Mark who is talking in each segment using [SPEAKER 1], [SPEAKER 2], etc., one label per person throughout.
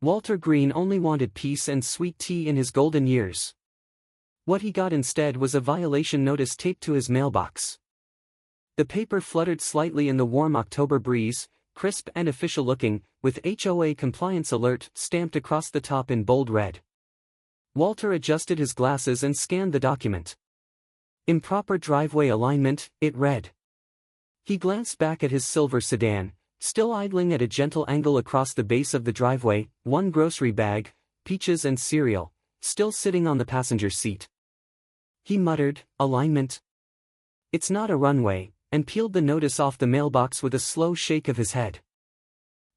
[SPEAKER 1] Walter Green only wanted peace and sweet tea in his golden years. What he got instead was a violation notice taped to his mailbox. The paper fluttered slightly in the warm October breeze, crisp and official-looking, with HOA compliance alert stamped across the top in bold red. Walter adjusted his glasses and scanned the document. Improper driveway alignment, it read. He glanced back at his silver sedan, still idling at a gentle angle across the base of the driveway, one grocery bag, peaches and cereal, still sitting on the passenger seat. He muttered, alignment. It's not a runway, and peeled the notice off the mailbox with a slow shake of his head.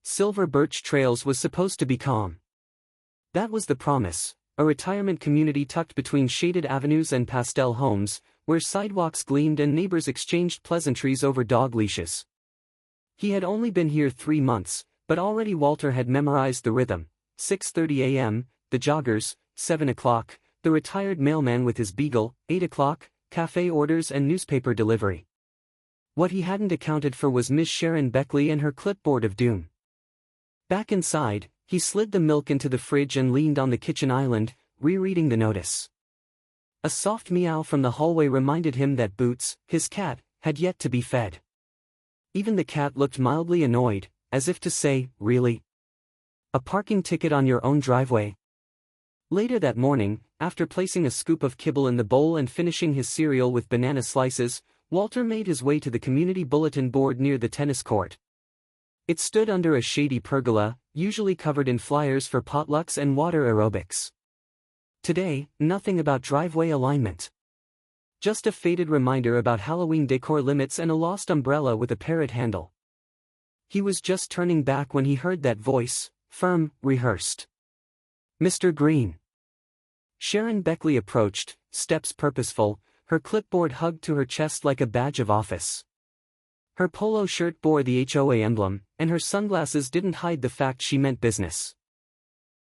[SPEAKER 1] Silver Birch Trails was supposed to be calm. That was the promise, a retirement community tucked between shaded avenues and pastel homes, where sidewalks gleamed and neighbors exchanged pleasantries over dog leashes. He had only been here 3 months, but already Walter had memorized the rhythm: 6:30 a.m., the joggers, 7 o'clock, the retired mailman with his beagle, 8 o'clock, cafe orders and newspaper delivery. What he hadn't accounted for was Miss Sharon Beckley and her clipboard of doom. Back inside, he slid the milk into the fridge and leaned on the kitchen island, rereading the notice. A soft meow from the hallway reminded him that Boots, his cat, had yet to be fed. Even the cat looked mildly annoyed, as if to say, really? A parking ticket on your own driveway? Later that morning, after placing a scoop of kibble in the bowl and finishing his cereal with banana slices, Walter made his way to the community bulletin board near the tennis court. It stood under a shady pergola, usually covered in flyers for potlucks and water aerobics. Today, nothing about driveway alignment. Just a faded reminder about Halloween decor limits and a lost umbrella with a parrot handle. He was just turning back when he heard that voice, firm, rehearsed. Mr. Green. Sharon Beckley approached, steps purposeful, her clipboard hugged to her chest like a badge of office. Her polo shirt bore the HOA emblem, and her sunglasses didn't hide the fact she meant business.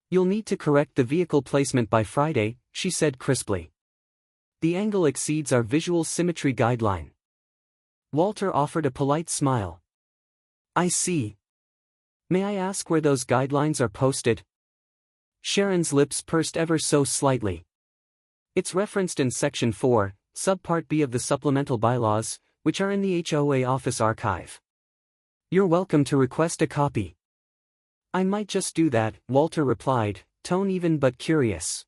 [SPEAKER 1] You'll need to correct the vehicle placement by Friday, she said crisply. The angle exceeds our visual symmetry guideline. Walter offered a polite smile. I see. May I ask where those guidelines are posted? Sharon's lips pursed ever so slightly. It's referenced in Section 4, Subpart B of the Supplemental Bylaws, which are in the HOA office archive. You're welcome to request a copy. I might just do that, Walter replied, tone even but curious.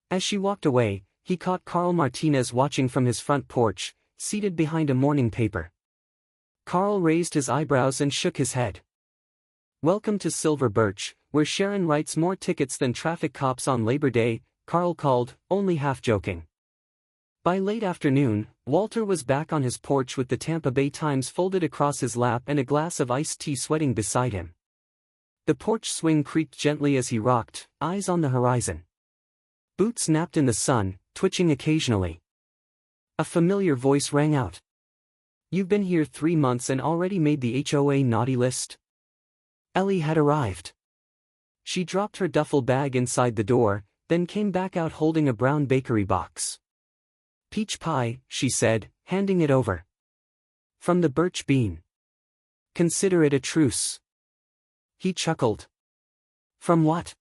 [SPEAKER 1] As she walked away, he caught Carl Martinez watching from his front porch, seated behind a morning paper. Carl raised his eyebrows and shook his head. Welcome to Silver Birch, where Sharon writes more tickets than traffic cops on Labor Day, Carl called, only half joking. By late afternoon, Walter was back on his porch with the Tampa Bay Times folded across his lap and a glass of iced tea sweating beside him. The porch swing creaked gently as he rocked, eyes on the horizon. Boots napped in the sun, twitching occasionally. A familiar voice rang out. You've been here 3 months and already made the HOA naughty list? Ellie had arrived. She dropped her duffel bag inside the door, then came back out holding a brown bakery box. Peach pie, she said, handing it over. From the Birch Bean. Consider it a truce. He chuckled. From what?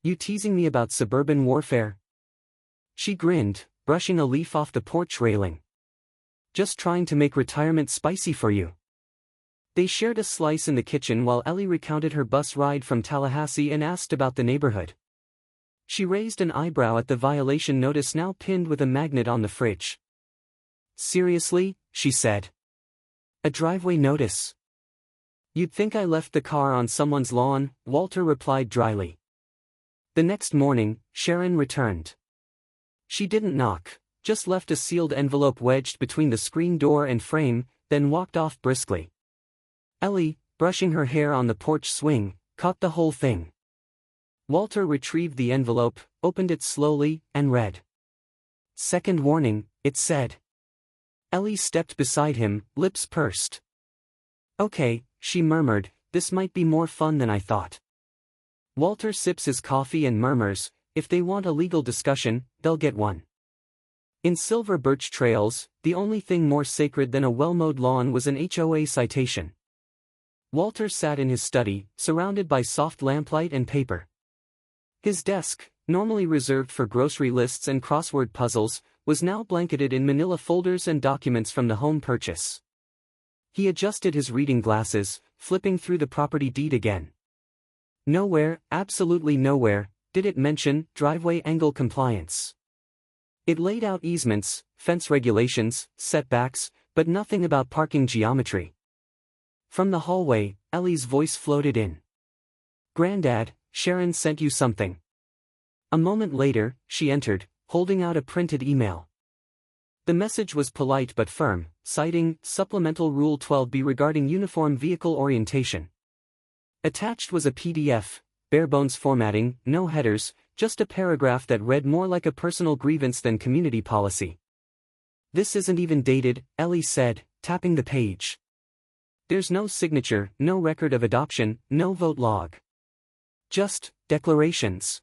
[SPEAKER 1] You teasing me about suburban warfare? She grinned, brushing a leaf off the porch railing. Just trying to make retirement spicy for you. They shared a slice in the kitchen while Ellie recounted her bus ride from Tallahassee and asked about the neighborhood. She raised an eyebrow at the violation notice now pinned with a magnet on the fridge. Seriously, she said. A driveway notice. You'd think I left the car on someone's lawn, Walter replied dryly. The next morning, Sharon returned. She didn't knock, just left a sealed envelope wedged between the screen door and frame, then walked off briskly. Ellie, brushing her hair on the porch swing, caught the whole thing. Walter retrieved the envelope, opened it slowly, and read. Second warning, it said. Ellie stepped beside him, lips pursed. Okay, she murmured, this might be more fun than I thought. Walter sips his coffee and murmurs, if they want a legal discussion, they'll get one. In Silver Birch Trails, the only thing more sacred than a well-mowed lawn was an HOA citation. Walter sat in his study, surrounded by soft lamplight and paper. His desk, normally reserved for grocery lists and crossword puzzles, was now blanketed in manila folders and documents from the home purchase. He adjusted his reading glasses, flipping through the property deed again. Nowhere, absolutely nowhere, did it mention driveway angle compliance. It laid out easements, fence regulations, setbacks, but nothing about parking geometry. From the hallway, Ellie's voice floated in. "Granddad, Sharon sent you something." A moment later, she entered, holding out a printed email. The message was polite but firm, citing Supplemental Rule 12B regarding uniform vehicle orientation. Attached was a PDF, bare-bones formatting, no headers, just a paragraph that read more like a personal grievance than community policy. "This isn't even dated," Ellie said, tapping the page. "There's no signature, no record of adoption, no vote log. Just declarations."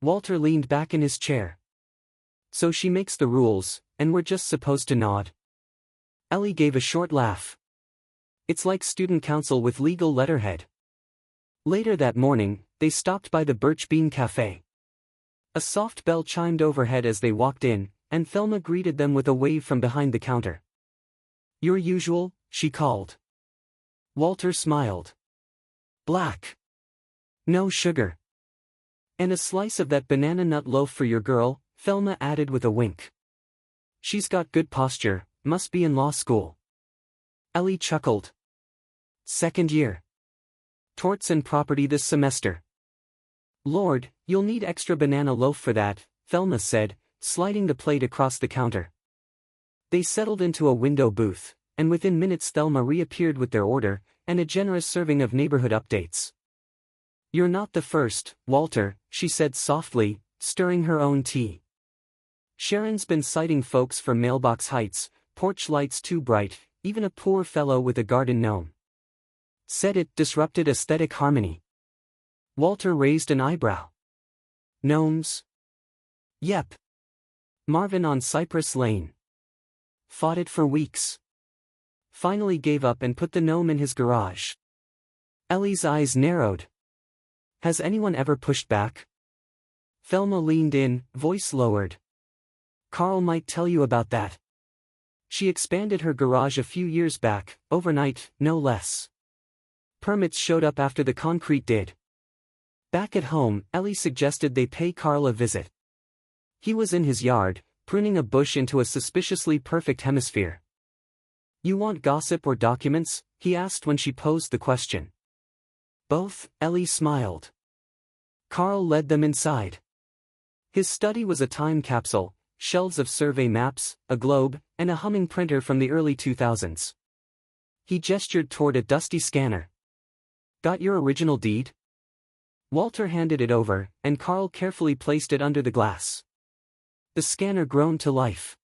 [SPEAKER 1] Walter leaned back in his chair. "So she makes the rules, and we're just supposed to nod?" Ellie gave a short laugh. "It's like student council with legal letterhead." Later that morning, they stopped by the Birch Bean Cafe. A soft bell chimed overhead as they walked in, and Thelma greeted them with a wave from behind the counter. "Your usual," she called. Walter smiled. "Black. No sugar. And a slice of that banana nut loaf for your girl," Thelma added with a wink. "She's got good posture, must be in law school." Ellie chuckled. "Second year. Torts and property this semester." "Lord, you'll need extra banana loaf for that," Thelma said, sliding the plate across the counter. They settled into a window booth, and within minutes Thelma reappeared with their order, and a generous serving of neighborhood updates. "You're not the first, Walter," she said softly, stirring her own tea. "Sharon's been citing folks for mailbox heights, porch lights too bright, even a poor fellow with a garden gnome. Said it disrupted aesthetic harmony." Walter raised an eyebrow. "Gnomes?" "Yep. Marvin on Cypress Lane. Fought it for weeks. Finally gave up and put the gnome in his garage." Ellie's eyes narrowed. "Has anyone ever pushed back?" Thelma leaned in, voice lowered. "Carl might tell you about that. She expanded her garage a few years back, overnight, no less. Permits showed up after the concrete did." Back at home, Ellie suggested they pay Carl a visit. He was in his yard, pruning a bush into a suspiciously perfect hemisphere. "You want gossip or documents?" he asked when she posed the question. "Both," Ellie smiled. Carl led them inside. His study was a time capsule, shelves of survey maps, a globe, and a humming printer from the early 2000s. He gestured toward a dusty scanner. "Got your original deed?" Walter handed it over, and Carl carefully placed it under the glass. The scanner groaned to life.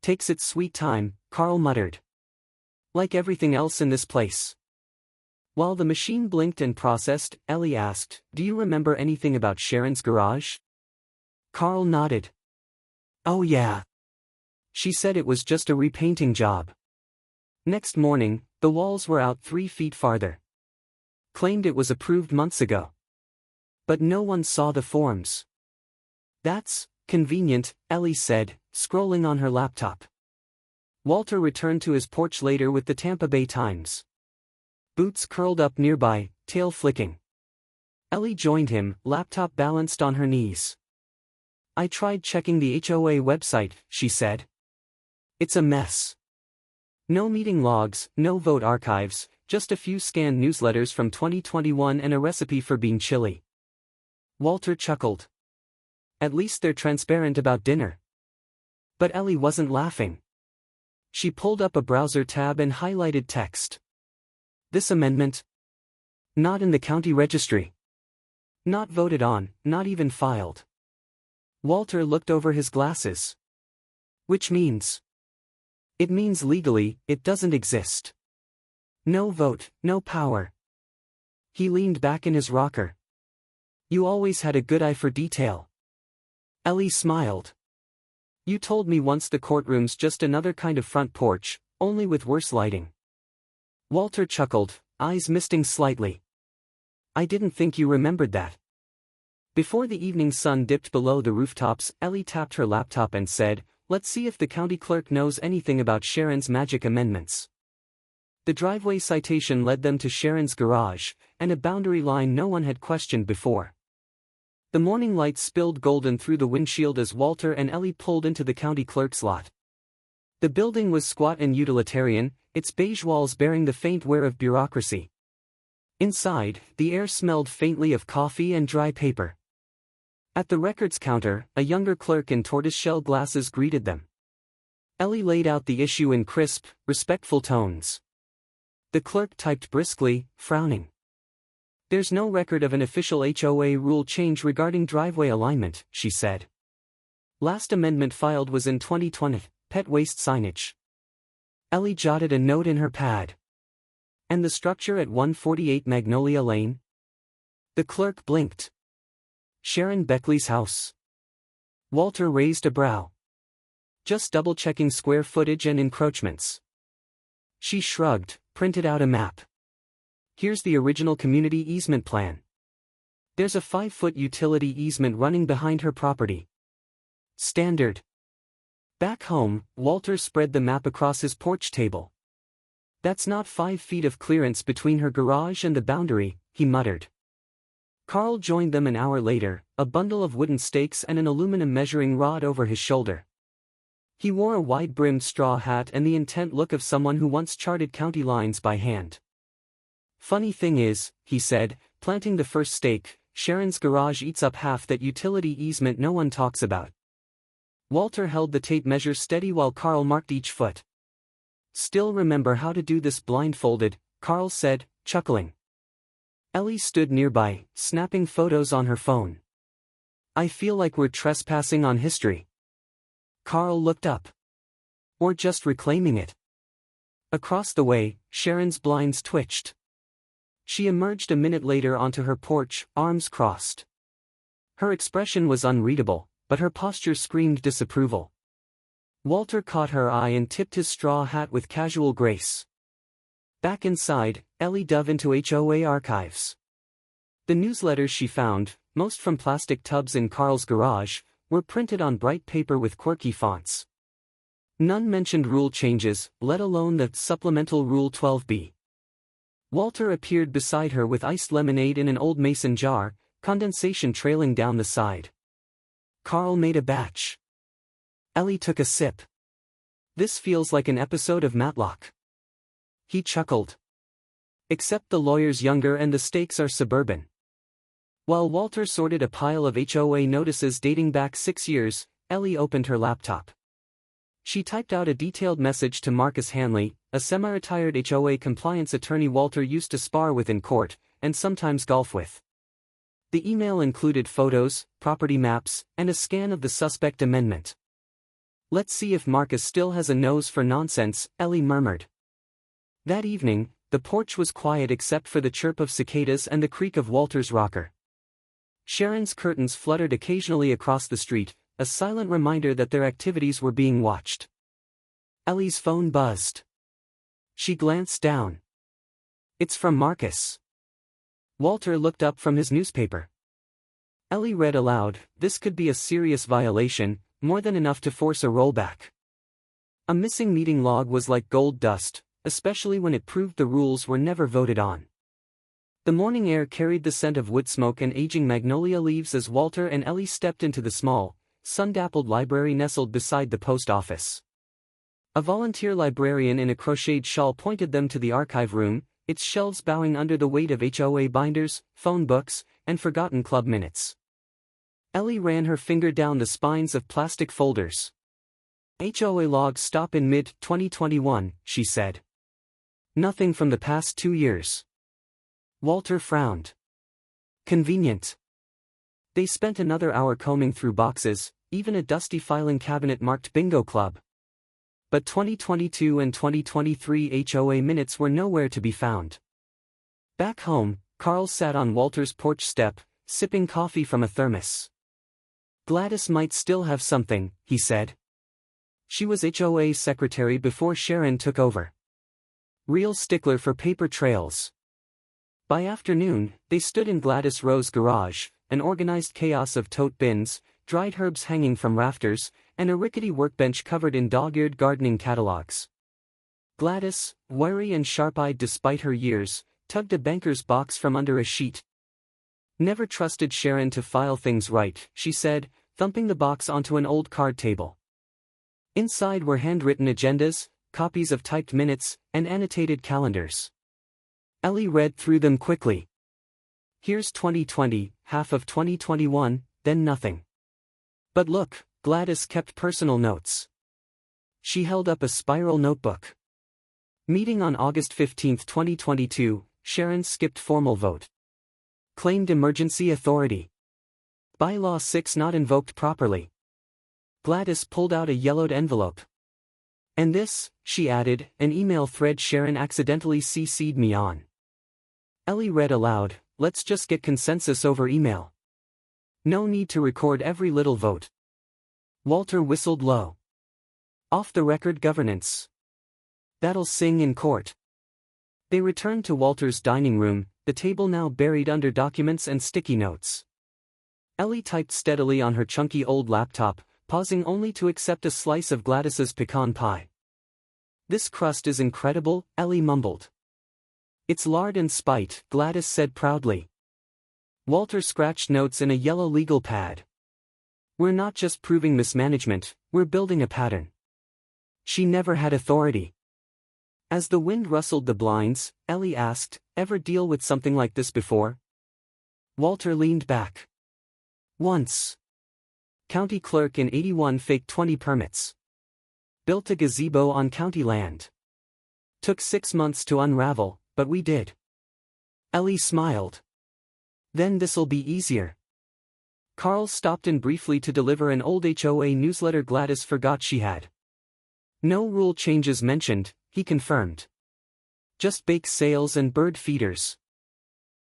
[SPEAKER 1] "Takes its sweet time," Carl muttered. "Like everything else in this place." While the machine blinked and processed, Ellie asked, "Do you remember anything about Sharon's garage?" Carl nodded. "Oh yeah. She said it was just a repainting job." Next morning, the walls were out 3 feet farther. Claimed it was approved months ago. But no one saw the forms. "That's convenient," Ellie said, scrolling on her laptop. Walter returned to his porch later with the Tampa Bay Times. Boots curled up nearby, tail flicking. Ellie joined him, laptop balanced on her knees. "I tried checking the HOA website," she said. "It's a mess. No meeting logs, no vote archives, just a few scanned newsletters from 2021 and a recipe for bean chili." Walter chuckled. "At least they're transparent about dinner." But Ellie wasn't laughing. She pulled up a browser tab and highlighted text. "This amendment? Not in the county registry. Not voted on, not even filed." Walter looked over his glasses. "Which means?" "It means legally, it doesn't exist. No vote, no power." He leaned back in his rocker. "You always had a good eye for detail." Ellie smiled. "You told me once the courtroom's just another kind of front porch, only with worse lighting." Walter chuckled, eyes misting slightly. "I didn't think you remembered that." Before the evening sun dipped below the rooftops, Ellie tapped her laptop and said, "Let's see if the county clerk knows anything about Sharon's magic amendments." The driveway citation led them to Sharon's garage, and a boundary line no one had questioned before. The morning light spilled golden through the windshield as Walter and Ellie pulled into the county clerk's lot. The building was squat and utilitarian, its beige walls bearing the faint wear of bureaucracy. Inside, the air smelled faintly of coffee and dry paper. At the records counter, a younger clerk in tortoiseshell glasses greeted them. Ellie laid out the issue in crisp, respectful tones. The clerk typed briskly, frowning. "There's no record of an official HOA rule change regarding driveway alignment," she said. "Last amendment filed was in 2020, pet waste signage." Ellie jotted a note in her pad. "And the structure at 148 Magnolia Lane?" The clerk blinked. "Sharon Beckley's house." Walter raised a brow. "Just double-checking square footage and encroachments." She shrugged, printed out a map. "Here's the original community easement plan. There's a 5-foot utility easement running behind her property. Standard." Back home, Walter spread the map across his porch table. "That's not 5 feet of clearance between her garage and the boundary," he muttered. Carl joined them an hour later, a bundle of wooden stakes and an aluminum measuring rod over his shoulder. He wore a wide-brimmed straw hat and the intent look of someone who once charted county lines by hand. "Funny thing is," he said, planting the first stake, "Sharon's garage eats up half that utility easement no one talks about." Walter held the tape measure steady while Carl marked each foot. "Still remember how to do this blindfolded," Carl said, chuckling. Ellie stood nearby, snapping photos on her phone. "I feel like we're trespassing on history." Carl looked up. "Or just reclaiming it." Across the way, Sharon's blinds twitched. She emerged a minute later onto her porch, arms crossed. Her expression was unreadable, but her posture screamed disapproval. Walter caught her eye and tipped his straw hat with casual grace. Back inside, Ellie dove into HOA archives. The newsletters she found, most from plastic tubs in Carl's garage, were printed on bright paper with quirky fonts. None mentioned rule changes, let alone the supplemental Rule 12b. Walter appeared beside her with iced lemonade in an old mason jar, condensation trailing down the side. Carl made a batch. Ellie took a sip. "This feels like an episode of Matlock." He chuckled. "Except the lawyer's younger and the stakes are suburban." While Walter sorted a pile of HOA notices dating back 6 years, Ellie opened her laptop. She typed out a detailed message to Marcus Hanley, a semi-retired HOA compliance attorney Walter used to spar with in court, and sometimes golf with. The email included photos, property maps, and a scan of the suspect amendment. "Let's see if Marcus still has a nose for nonsense," Ellie murmured. That evening, the porch was quiet except for the chirp of cicadas and the creak of Walter's rocker. Sharon's curtains fluttered occasionally across the street, a silent reminder that their activities were being watched. Ellie's phone buzzed. She glanced down. "It's from Marcus." Walter looked up from his newspaper. Ellie read aloud, "This could be a serious violation, more than enough to force a rollback." A missing meeting log was like gold dust, especially when it proved the rules were never voted on. The morning air carried the scent of wood smoke and aging magnolia leaves as Walter and Ellie stepped into the small, sun-dappled library nestled beside the post office. A volunteer librarian in a crocheted shawl pointed them to the archive room, its shelves bowing under the weight of HOA binders, phone books, and forgotten club minutes. Ellie ran her finger down the spines of plastic folders. "HOA logs stop in mid-2021, she said. "Nothing from the past 2 years." Walter frowned. "Convenient." They spent another hour combing through boxes, even a dusty filing cabinet marked Bingo Club. But 2022 and 2023 HOA minutes were nowhere to be found. Back home, Carl sat on Walter's porch step, sipping coffee from a thermos. "Gladys might still have something," he said. She was HOA secretary before Sharon took over. "Real stickler for paper trails." By afternoon, they stood in Gladys Rowe's garage, an organized chaos of tote bins, dried herbs hanging from rafters, and a rickety workbench covered in dog-eared gardening catalogs. Gladys, wiry and sharp-eyed despite her years, tugged a banker's box from under a sheet. "Never trusted Sharon to file things right," she said, thumping the box onto an old card table. Inside were handwritten agendas, copies of typed minutes, and annotated calendars. Ellie read through them quickly. "Here's 2020, half of 2021, then nothing. But look," Gladys kept personal notes. She held up a spiral notebook. "Meeting on August 15, 2022, Sharon skipped formal vote. Claimed emergency authority. Bylaw 6 not invoked properly." Gladys pulled out a yellowed envelope. "And this," she added, "an email thread Sharon accidentally CC'd me on." Ellie read aloud, "Let's just get consensus over email. No need to record every little vote." Walter whistled low. "Off-the-record governance. That'll sing in court." They returned to Walter's dining room, the table now buried under documents and sticky notes. Ellie typed steadily on her chunky old laptop, pausing only to accept a slice of Gladys's pecan pie. "This crust is incredible," Ellie mumbled. "It's lard and spite," Gladys said proudly. Walter scratched notes in a yellow legal pad. "We're not just proving mismanagement, we're building a pattern. She never had authority." As the wind rustled the blinds, Ellie asked, "Ever deal with something like this before?" Walter leaned back. "Once. County clerk in 81 faked 20 permits. Built a gazebo on county land. Took 6 months to unravel, but we did." Ellie smiled. "Then this'll be easier." Carl stopped in briefly to deliver an old HOA newsletter Gladys forgot she had. "No rule changes mentioned," he confirmed. "Just bake sales and bird feeders."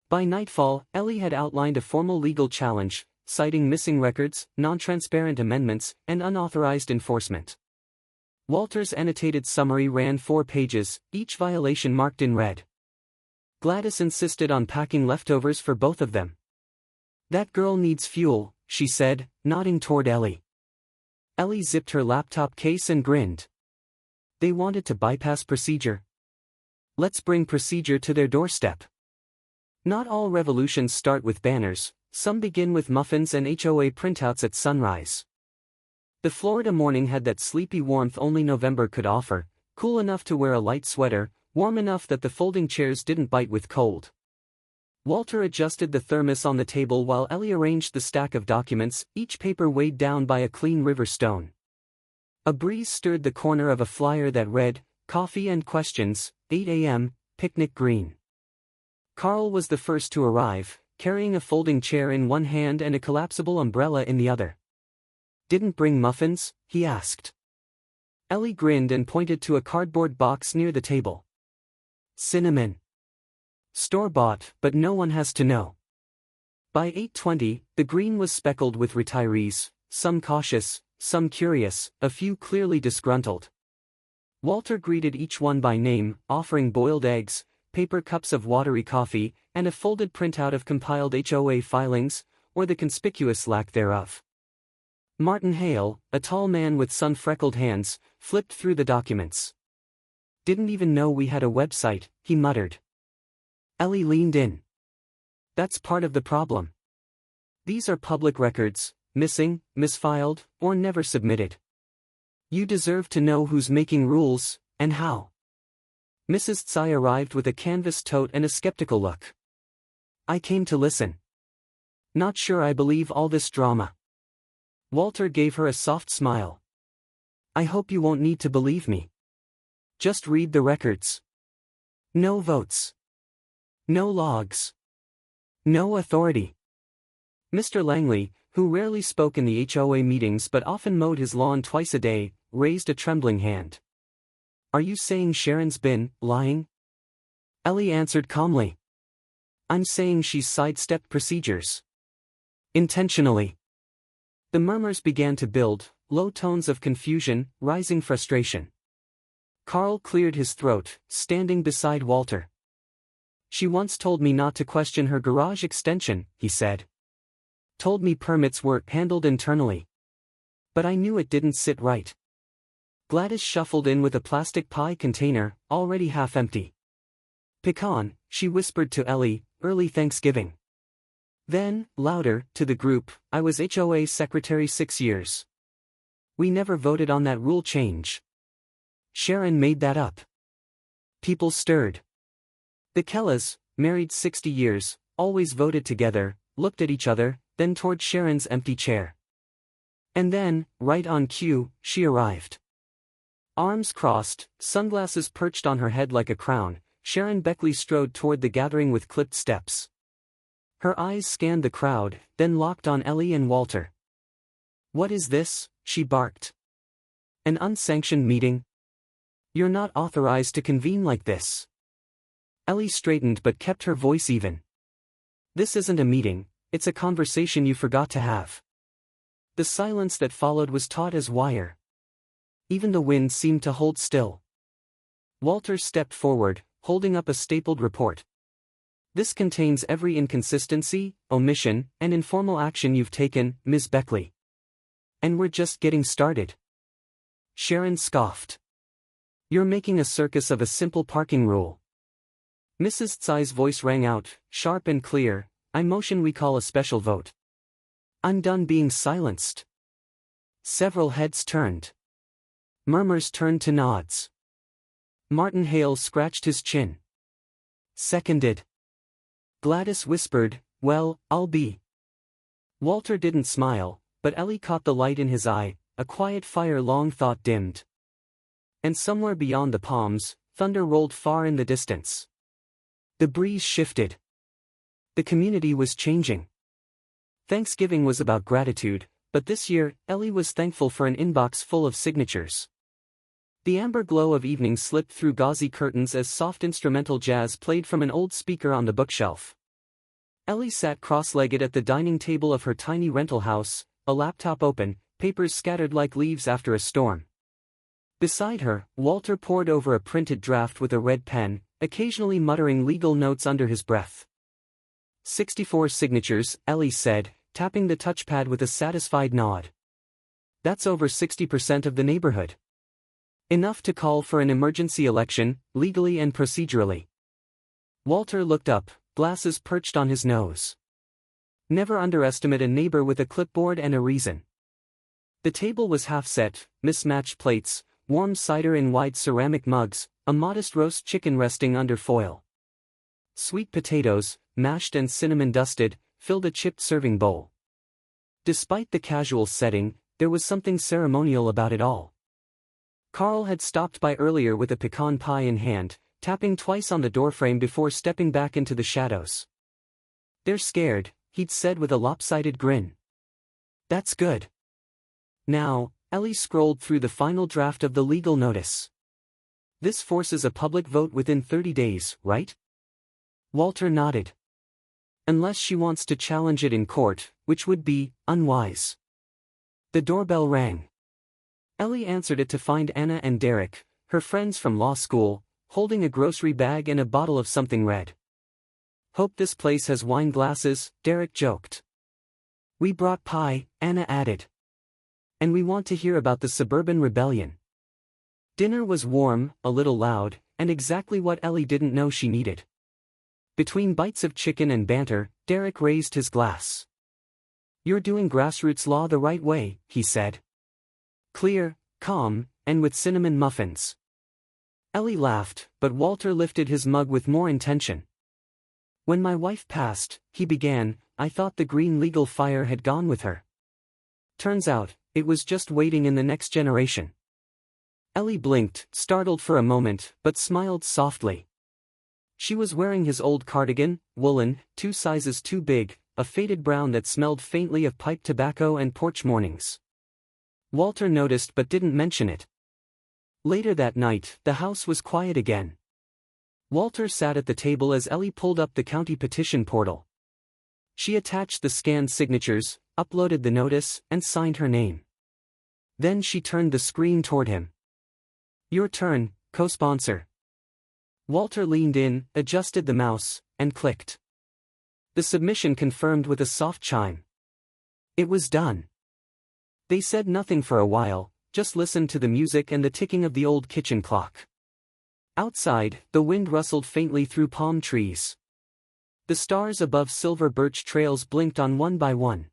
[SPEAKER 1] By nightfall, Ellie had outlined a formal legal challenge, citing missing records, non-transparent amendments, and unauthorized enforcement. Walter's annotated summary ran 4 pages, each violation marked in red. Gladys insisted on packing leftovers for both of them. "That girl needs fuel," she said, nodding toward Ellie. Ellie zipped her laptop case and grinned. They wanted to bypass procedure. Let's bring procedure to their doorstep. Not all revolutions start with banners, some begin with muffins and HOA printouts at sunrise. The Florida morning had that sleepy warmth only November could offer, cool enough to wear a light sweater, warm enough that the folding chairs didn't bite with cold. Walter adjusted the thermos on the table while Ellie arranged the stack of documents, each paper weighed down by a clean river stone. A breeze stirred the corner of a flyer that read, "Coffee and questions, 8 a.m., Picnic Green." Carl was the first to arrive, carrying a folding chair in one hand and a collapsible umbrella in the other. "Didn't bring muffins?" he asked. Ellie grinned and pointed to a cardboard box near the table. "Cinnamon. Store-bought, but no one has to know." By 8:20, the green was speckled with retirees, some cautious, some curious, a few clearly disgruntled. Walter greeted each one by name, offering boiled eggs, paper cups of watery coffee, and a folded printout of compiled HOA filings, or the conspicuous lack thereof. Martin Hale, a tall man with sun-freckled hands, flipped through the documents. "Didn't even know we had a website," he muttered. Ellie leaned in. "That's part of the problem. These are public records, missing, misfiled, or never submitted. You deserve to know who's making rules, and how." Mrs. Tsai arrived with a canvas tote and a skeptical look. "I came to listen. Not sure I believe all this drama." Walter gave her a soft smile. "I hope you won't need to believe me. Just read the records. No votes. No logs. No authority." Mr. Langley, who rarely spoke in the HOA meetings but often mowed his lawn twice a day, raised a trembling hand. "Are you saying Sharon's been lying?" Ellie answered calmly. "I'm saying she's sidestepped procedures. Intentionally." The murmurs began to build, low tones of confusion, rising frustration. Carl cleared his throat, standing beside Walter. She once told me not to question her garage extension, he said. Told me permits were handled internally. But I knew it didn't sit right. Gladys shuffled in with a plastic pie container, already half empty. Pecan, she whispered to Ellie, early Thanksgiving. Then, louder, to the group, I was HOA secretary 6 years. We never voted on that rule change. Sharon made that up. People stirred. The Kellas, married 60 years, always voted together, looked at each other, then toward Sharon's empty chair. And then, right on cue, she arrived. Arms crossed, sunglasses perched on her head like a crown, Sharon Beckley strode toward the gathering with clipped steps. Her eyes scanned the crowd, then locked on Ellie and Walter. What is this? She barked. An unsanctioned meeting? You're not authorized to convene like this. Ellie straightened but kept her voice even. This isn't a meeting, it's a conversation you forgot to have. The silence that followed was taut as wire. Even the wind seemed to hold still. Walter stepped forward, holding up a stapled report. This contains every inconsistency, omission, and informal action you've taken, Ms. Beckley. And we're just getting started. Sharon scoffed. You're making a circus of a simple parking rule. Mrs. Tsai's voice rang out, sharp and clear, I motion we call a special vote. I'm done being silenced. Several heads turned. Murmurs turned to nods. Martin Hale scratched his chin. Seconded. Gladys whispered, well, I'll be. Walter didn't smile, but Ellie caught the light in his eye, a quiet fire long thought dimmed. And somewhere beyond the palms, thunder rolled far in the distance. The breeze shifted. The community was changing. Thanksgiving was about gratitude, but this year, Ellie was thankful for an inbox full of signatures. The amber glow of evening slipped through gauzy curtains as soft instrumental jazz played from an old speaker on the bookshelf. Ellie sat cross-legged at the dining table of her tiny rental house, a laptop open, papers scattered like leaves after a storm. Beside her, Walter pored over a printed draft with a red pen, occasionally muttering legal notes under his breath. 64 signatures, Ellie said, tapping the touchpad with a satisfied nod. That's over 60% of the neighborhood. Enough to call for an emergency election, legally and procedurally. Walter looked up, glasses perched on his nose. Never underestimate a neighbor with a clipboard and a reason. The table was half set, mismatched plates, warm cider in wide ceramic mugs, a modest roast chicken resting under foil. Sweet potatoes, mashed and cinnamon-dusted, filled a chipped serving bowl. Despite the casual setting, there was something ceremonial about it all. Carl had stopped by earlier with a pecan pie in hand, tapping twice on the doorframe before stepping back into the shadows. They're scared, he'd said with a lopsided grin. That's good. Now, Ellie scrolled through the final draft of the legal notice. This forces a public vote within 30 days, right? Walter nodded. Unless she wants to challenge it in court, which would be unwise. The doorbell rang. Ellie answered it to find Anna and Derek, her friends from law school, holding a grocery bag and a bottle of something red. Hope this place has wine glasses, Derek joked. We brought pie, Anna added. And we want to hear about the suburban rebellion. Dinner was warm, a little loud, and exactly what Ellie didn't know she needed. Between bites of chicken and banter, Derek raised his glass. You're doing grassroots law the right way, he said. Clear, calm, and with cinnamon muffins. Ellie laughed, but Walter lifted his mug with more intention. When my wife passed, he began, I thought the green legal fire had gone with her. Turns out, it was just waiting in the next generation. Ellie blinked, startled for a moment, but smiled softly. She was wearing his old cardigan, woolen, 2 sizes too big, a faded brown that smelled faintly of pipe tobacco and porch mornings. Walter noticed but didn't mention it. Later that night, the house was quiet again. Walter sat at the table as Ellie pulled up the county petition portal. She attached the scanned signatures, uploaded the notice, and signed her name. Then she turned the screen toward him. Your turn, co-sponsor. Walter leaned in, adjusted the mouse, and clicked. The submission confirmed with a soft chime. It was done. They said nothing for a while, just listened to the music and the ticking of the old kitchen clock. Outside, the wind rustled faintly through palm trees. The stars above silver birch trails blinked on one by one.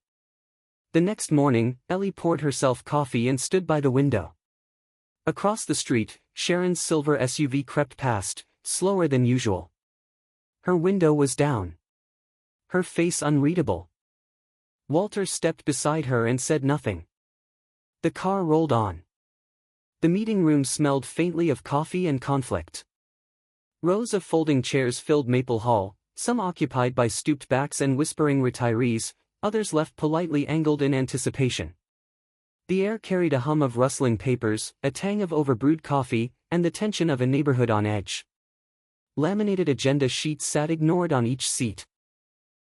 [SPEAKER 1] The next morning, Ellie poured herself coffee and stood by the window. Across the street, Sharon's silver SUV crept past, slower than usual. Her window was down. Her face unreadable. Walter stepped beside her and said nothing. The car rolled on. The meeting room smelled faintly of coffee and conflict. Rows of folding chairs filled Maple Hall, some occupied by stooped backs and whispering retirees, others left politely angled in anticipation. The air carried a hum of rustling papers, a tang of overbrewed coffee, and the tension of a neighborhood on edge. Laminated agenda sheets sat ignored on each seat.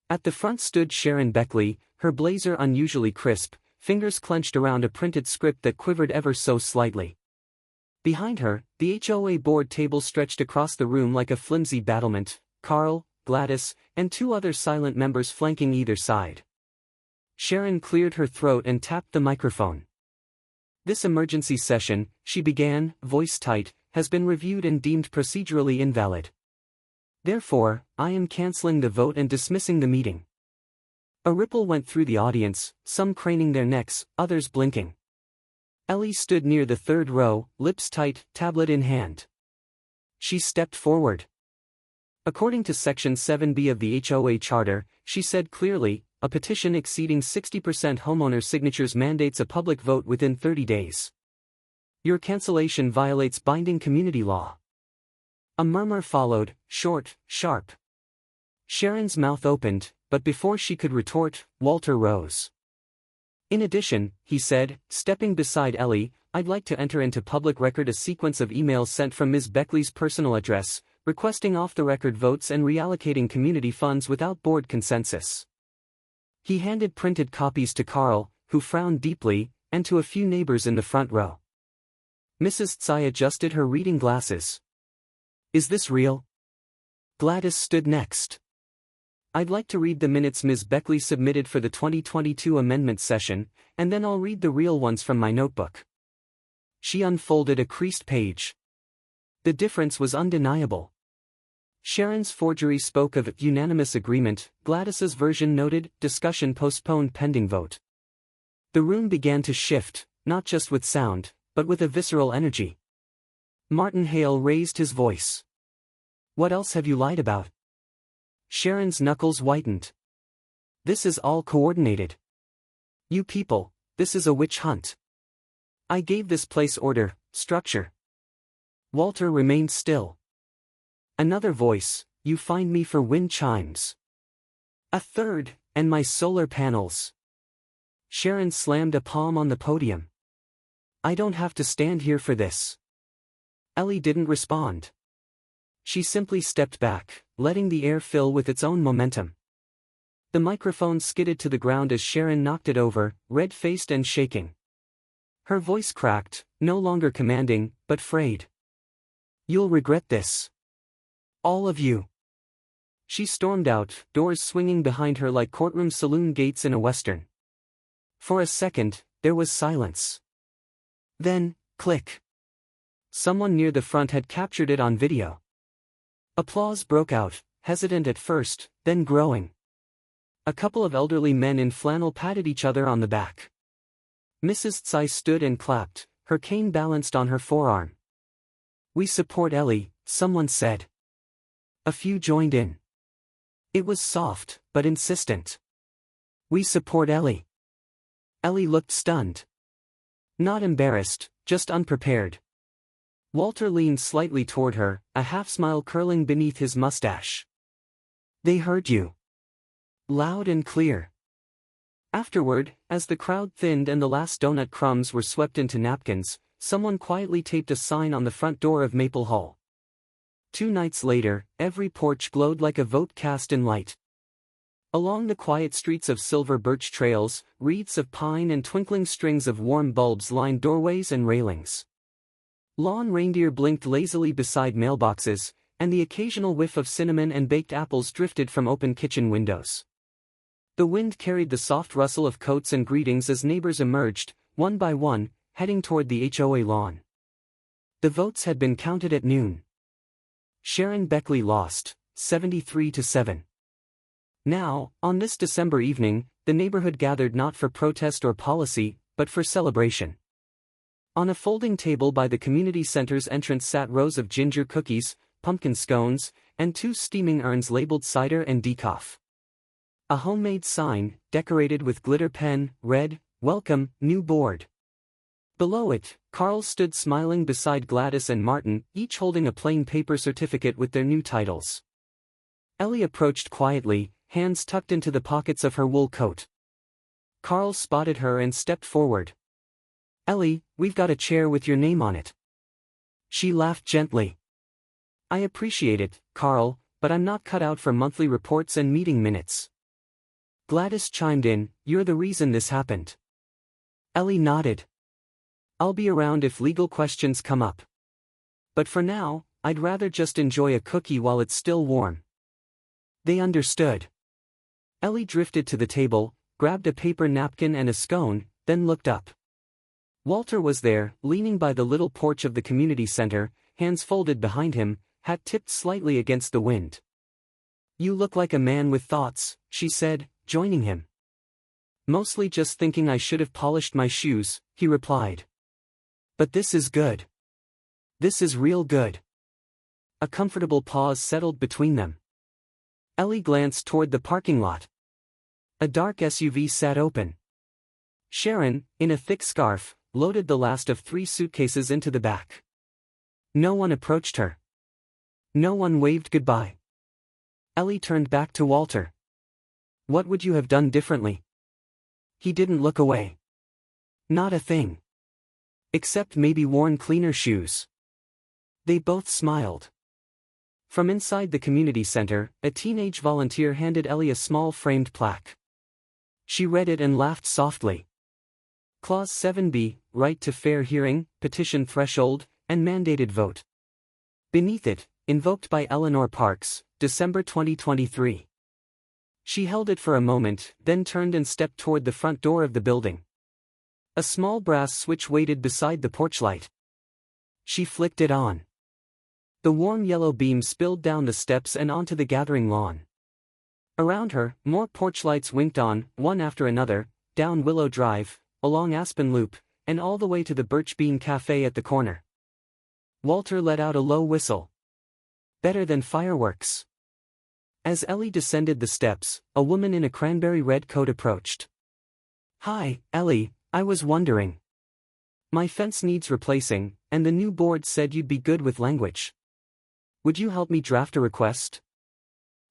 [SPEAKER 1] At the front stood Sharon Beckley, her blazer unusually crisp, fingers clenched around a printed script that quivered ever so slightly. Behind her, the HOA board table stretched across the room like a flimsy battlement, Carl, Gladys, and two other silent members flanking either side. Sharon cleared her throat and tapped the microphone. This emergency session, she began, voice tight, has been reviewed and deemed procedurally invalid. Therefore, I am canceling the vote and dismissing the meeting. A ripple went through the audience, some craning their necks, others blinking. Ellie stood near the third row, lips tight, tablet in hand. She stepped forward. According to Section 7B of the HOA Charter, she said clearly, a petition exceeding 60% homeowner signatures mandates a public vote within 30 days. Your cancellation violates binding community law. A murmur followed, short, sharp. Sharon's mouth opened, but before she could retort, Walter rose. In addition, he said, stepping beside Ellie, I'd like to enter into public record a sequence of emails sent from Ms. Beckley's personal address, requesting off-the-record votes and reallocating community funds without board consensus. He handed printed copies to Carl, who frowned deeply, and to a few neighbors in the front row. Mrs. Tsai adjusted her reading glasses. Is this real? Gladys stood next. I'd like to read the minutes Ms. Beckley submitted for the 2022 amendment session, and then I'll read the real ones from my notebook. She unfolded a creased page. The difference was undeniable. Sharon's forgery spoke of unanimous agreement, Gladys's version noted, discussion postponed pending vote. The room began to shift, not just with sound, but with a visceral energy. Martin Hale raised his voice. What else have you lied about? Sharon's knuckles whitened. This is all coordinated. You people, this is a witch hunt. I gave this place order, structure. Walter remained still. Another voice, you find me for wind chimes. A third, and my solar panels. Sharon slammed a palm on the podium. I don't have to stand here for this. Ellie didn't respond. She simply stepped back, letting the air fill with its own momentum. The microphone skidded to the ground as Sharon knocked it over, red-faced and shaking. Her voice cracked, no longer commanding, but frayed. You'll regret this. All of you. She stormed out, doors swinging behind her like courtroom saloon gates in a western. For a second, there was silence. Then, click. Someone near the front had captured it on video. Applause broke out, hesitant at first, then growing. A couple of elderly men in flannel patted each other on the back. Mrs. Tsai stood and clapped, her cane balanced on her forearm. We support Ellie, someone said. A few joined in. It was soft, but insistent. We support Ellie. Ellie looked stunned. Not embarrassed, just unprepared. Walter leaned slightly toward her, a half-smile curling beneath his mustache. They heard you. Loud and clear. Afterward, as the crowd thinned and the last donut crumbs were swept into napkins, someone quietly taped a sign on the front door of Maple Hall. 2 nights later, every porch glowed like a vote cast in light. Along the quiet streets of silver birch trails, wreaths of pine and twinkling strings of warm bulbs lined doorways and railings. Lawn reindeer blinked lazily beside mailboxes, and the occasional whiff of cinnamon and baked apples drifted from open kitchen windows. The wind carried the soft rustle of coats and greetings as neighbors emerged, one by one, heading toward the HOA lawn. The votes had been counted at noon. Sharon Beckley lost, 73-7. Now, on this December evening, the neighborhood gathered not for protest or policy, but for celebration. On a folding table by the community center's entrance sat rows of ginger cookies, pumpkin scones, and 2 steaming urns labeled cider and decaf. A homemade sign, decorated with glitter pen, read, "Welcome, new board." Below it, Carl stood smiling beside Gladys and Martin, each holding a plain paper certificate with their new titles. Ellie approached quietly, hands tucked into the pockets of her wool coat. Carl spotted her and stepped forward. "Ellie, we've got a chair with your name on it." She laughed gently. "I appreciate it, Carl, but I'm not cut out for monthly reports and meeting minutes." Gladys chimed in, "You're the reason this happened." Ellie nodded. "I'll be around if legal questions come up. But for now, I'd rather just enjoy a cookie while it's still warm." They understood. Ellie drifted to the table, grabbed a paper napkin and a scone, then looked up. Walter was there, leaning by the little porch of the community center, hands folded behind him, hat tipped slightly against the wind. "You look like a man with thoughts," she said, joining him. "Mostly just thinking I should have polished my shoes," he replied. "But this is good. This is real good." A comfortable pause settled between them. Ellie glanced toward the parking lot. A dark SUV sat open. Sharon, in a thick scarf, loaded the last of 3 suitcases into the back. No one approached her. No one waved goodbye. Ellie turned back to Walter. "What would you have done differently?" He didn't look away. "Not a thing. Except maybe worn cleaner shoes." They both smiled. From inside the community center, a teenage volunteer handed Ellie a small framed plaque. She read it and laughed softly. Clause 7b, right to fair hearing, petition threshold, and mandated vote. Beneath it, invoked by Eleanor Parks, December 2023. She held it for a moment, then turned and stepped toward the front door of the building. A small brass switch waited beside the porch light. She flicked it on. The warm yellow beam spilled down the steps and onto the gathering lawn. Around her, more porch lights winked on, one after another, down Willow Drive, along Aspen Loop, and all the way to the Birch Bean Cafe at the corner. Walter let out a low whistle. Better than fireworks. As Ellie descended the steps, a woman in a cranberry red coat approached. "Hi, Ellie, I was wondering. My fence needs replacing, and the new board said you'd be good with language. Would you help me draft a request?"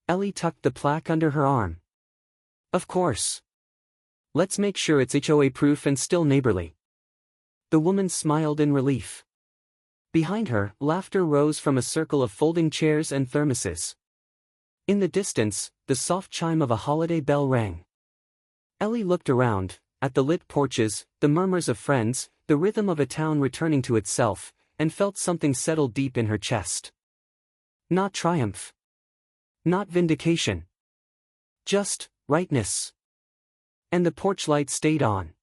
[SPEAKER 1] Ellie tucked the plaque under her arm. "Of course. Let's make sure it's HOA-proof and still neighborly." The woman smiled in relief. Behind her, laughter rose from a circle of folding chairs and thermoses. In the distance, the soft chime of a holiday bell rang. Ellie looked around, at the lit porches, the murmurs of friends, the rhythm of a town returning to itself, and felt something settle deep in her chest. Not triumph. Not vindication. Just rightness. And the porch light stayed on.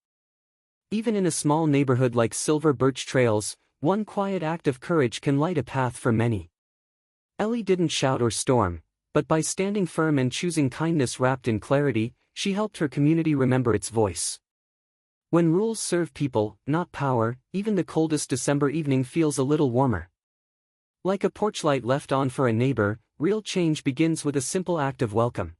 [SPEAKER 1] Even in a small neighborhood like Silver Birch Trails, one quiet act of courage can light a path for many. Ellie didn't shout or storm, but by standing firm and choosing kindness wrapped in clarity, she helped her community remember its voice. When rules serve people, not power, even the coldest December evening feels a little warmer. Like a porch light left on for a neighbor, real change begins with a simple act of welcome.